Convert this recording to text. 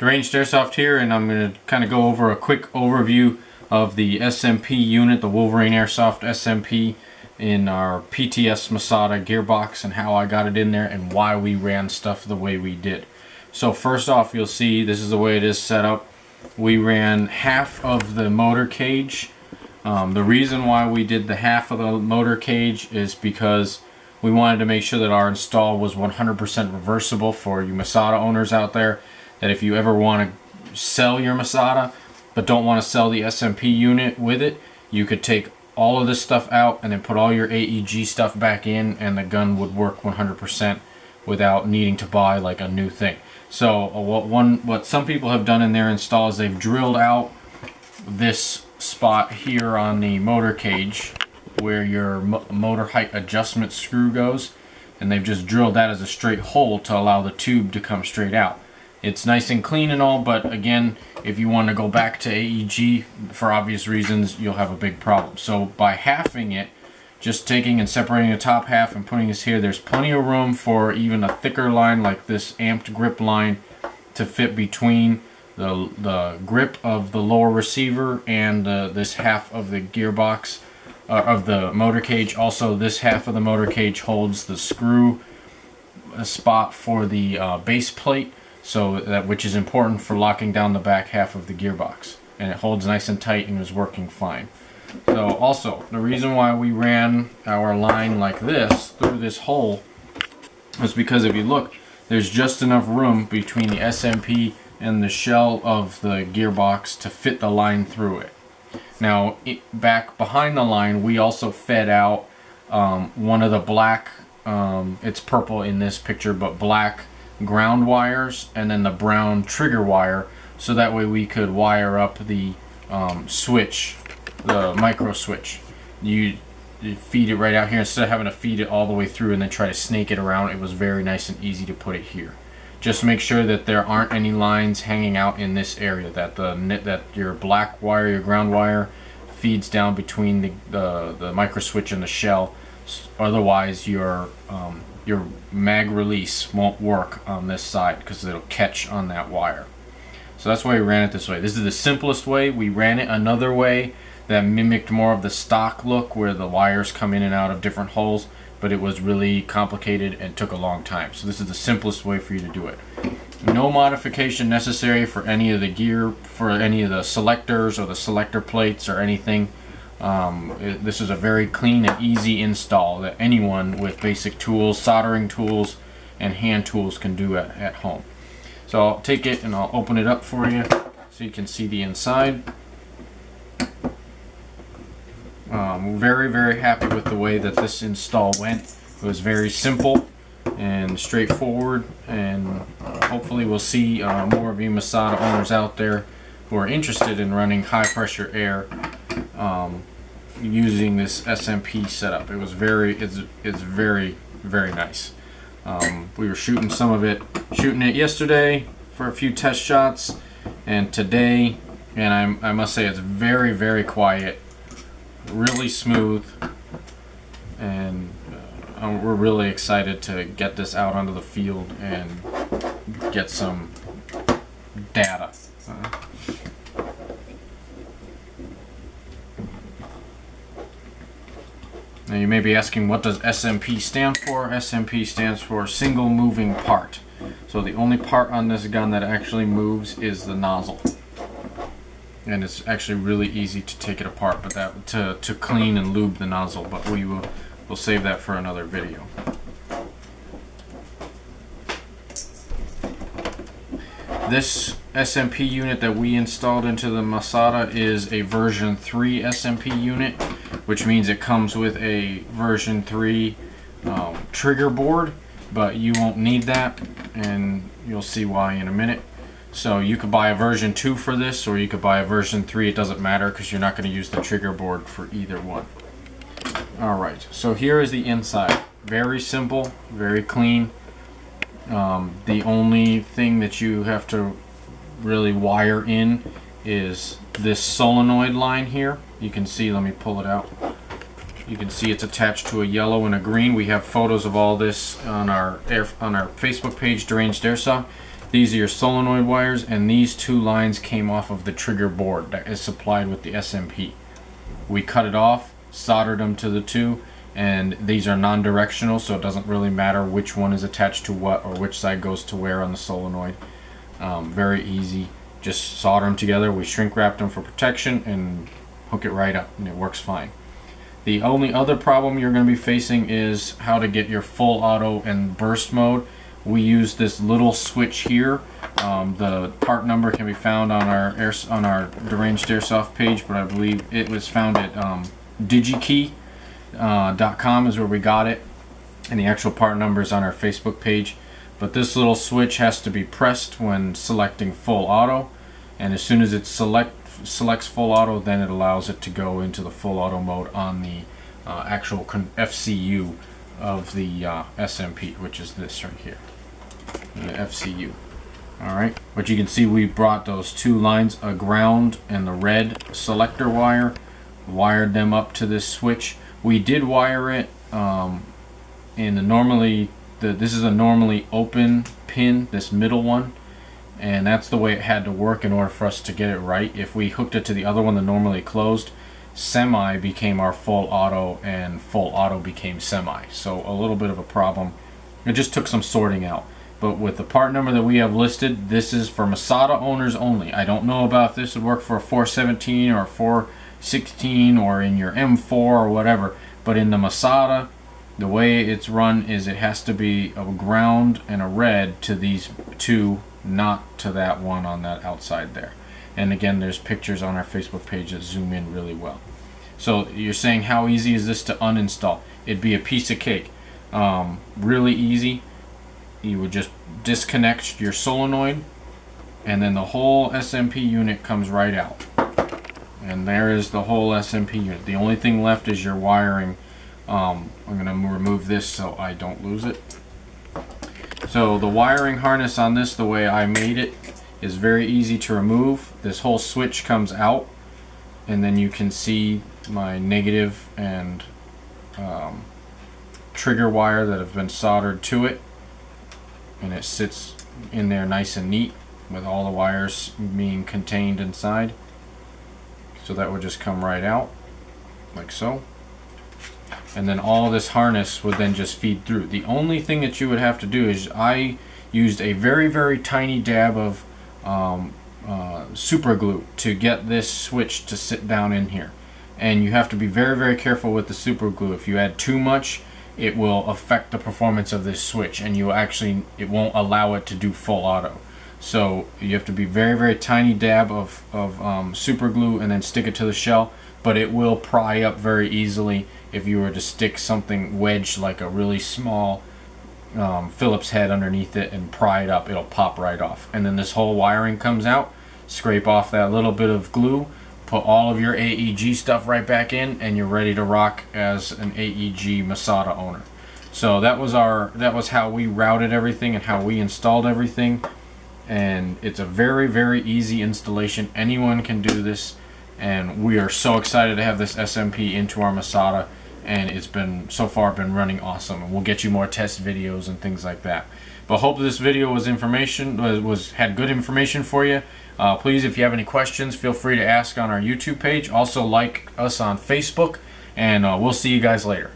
Deranged Airsoft here, and I'm going to kind of go over a quick overview of the SMP unit, the Wolverine Airsoft SMP in our PTS Masada gearbox, and how I got it in there and why we ran stuff the way we did. So first off, you'll see this is the way it is set up. We ran half of the motor cage. The reason why we did the half of the motor cage is because we wanted to make sure that our install was 100% reversible for you Masada owners out there. That if you ever want to sell your Masada but don't want to sell the SMP unit with it, you could take all of this stuff out and then put all your AEG stuff back in, and the gun would work 100% without needing to buy like a new thing. So what some people have done in their install is they've drilled out this spot here on the motor cage where your motor height adjustment screw goes, and they've just drilled that as a straight hole to allow the tube to come straight out. It's nice and clean and all, but again, if you want to go back to AEG for obvious reasons, you'll have a big problem. So by halving it, just taking and separating the top half and putting this here, there's plenty of room for even a thicker line like this amped grip line to fit between the grip of the lower receiver and this half of the gearbox of the motor cage. Also, this half of the motor cage holds the screw spot for the base plate, so that, which is important for locking down the back half of the gearbox, and it holds nice and tight and is working fine. So also, the reason why we ran our line like this through this hole is because if you look, there's just enough room between the SMP and the shell of the gearbox to fit the line through it. Now, back behind the line, we also fed out one of the black, it's purple in this picture, but black ground wires, and then the brown trigger wire, so that way we could wire up the switch, the micro switch. You feed it right out here instead of having to feed it all the way through and then try to snake it around. It was very nice and easy to put it here. Just make sure that there aren't any lines hanging out in this area, that that your black wire, your ground wire, feeds down between the micro switch and the shell. Otherwise, your mag release won't work on this side because it'll catch on that wire. So that's why we ran it this way. This is the simplest way. We ran it another way that mimicked more of the stock look where the wires come in and out of different holes, but it was really complicated and took a long time. So this is the simplest way for you to do it. No modification necessary for any of the gear, for any of the selectors or the selector plates or anything. This is a very clean and easy install that anyone with basic tools, soldering tools, and hand tools can do at home. So I'll take it and I'll open it up for you so you can see the inside. Very, very happy with the way that this install went. It was very simple and straightforward, and hopefully we'll see more of you Masada owners out there who are interested in running high pressure air using this SMP setup. It was it's very, very nice. We were shooting it yesterday for a few test shots, and today, and I must say it's very, very quiet, really smooth, and we're really excited to get this out onto the field and get some data. Now you may be asking, what does SMP stand for? SMP stands for single moving part. So the only part on this gun that actually moves is the nozzle. And it's actually really easy to take it apart, but to clean and lube the nozzle, but we'll save that for another video. This SMP unit that we installed into the Masada is a version 3 SMP unit, which means it comes with a version 3 trigger board, but you won't need that, and you'll see why in a minute. So you could buy a version 2 for this, or you could buy a version 3. It doesn't matter because you're not going to use the trigger board for either one. Alright, so here is the inside. Very simple, very clean. The only thing that you have to really wire in is this solenoid line here. You can see, let me pull it out. You can see it's attached to a yellow and a green. We have photos of all this on our Facebook page, Deranged Airsoft. These are your solenoid wires, and these two lines came off of the trigger board that is supplied with the SMP. We cut it off, soldered them to the two, and these are non-directional, so it doesn't really matter which one is attached to what or which side goes to where on the solenoid. Very easy. Just solder them together. We shrink wrapped them for protection and hook it right up, and it works fine. The only other problem you're going to be facing is how to get your full auto and burst mode. We use this little switch here. The part number can be found on our Deranged Airsoft page, but I believe it was found at digikey.com is where we got it, and the actual part number is on our Facebook page. But this little switch has to be pressed when selecting full auto, and as soon as it selects full auto, then it allows it to go into the full auto mode on the actual FCU of the SMP, which is this right here, the FCU. Alright, but you can see we brought those two lines, a ground and the red selector wire, wired them up to this switch. We did wire it in the this is a normally open pin, this middle one, and that's the way it had to work in order for us to get it right. If we hooked it to the other one that normally closed, semi became our full auto and full auto became semi, so a little bit of a problem. It just took some sorting out. But with the part number that we have listed, this is for Masada owners only. I don't know about if this would work for a 417 or a 416 or in your M4 or whatever, but in the Masada, the way it's run is it has to be a ground and a red to these two, not to that one on that outside there. And again, there's pictures on our Facebook page that zoom in really well. So you're saying, how easy is this to uninstall? It'd be a piece of cake. Really easy. You would just disconnect your solenoid, and then the whole SMP unit comes right out. And there is the whole SMP unit. The only thing left is your wiring. I'm going to remove this so I don't lose it. So the wiring harness on this, the way I made it, is very easy to remove. This whole switch comes out, and then you can see my negative and trigger wire that have been soldered to it, and it sits in there nice and neat with all the wires being contained inside. So that would just come right out like so, and then all this harness would then just feed through. The only thing that you would have to do is, I used a very tiny dab of super glue to get this switch to sit down in here, and you have to be very careful with the super glue. If you add too much, it will affect the performance of this switch, and it won't allow it to do full auto. So you have to be very tiny dab of super glue and then stick it to the shell, but it will pry up very easily. If you were to stick something wedged like a really small Phillips head underneath it and pry it up, it'll pop right off. And then this whole wiring comes out, scrape off that little bit of glue, put all of your AEG stuff right back in, and you're ready to rock as an AEG Masada owner. So that was how we routed everything and how we installed everything. And it's a very easy installation. Anyone can do this, and we are so excited to have this SMP into our Masada, and it's been so far been running awesome, and we'll get you more test videos and things like that. But hope this video was had good information for you. Please, if you have any questions, feel free to ask on our YouTube page. Also like us on Facebook, and we'll see you guys later.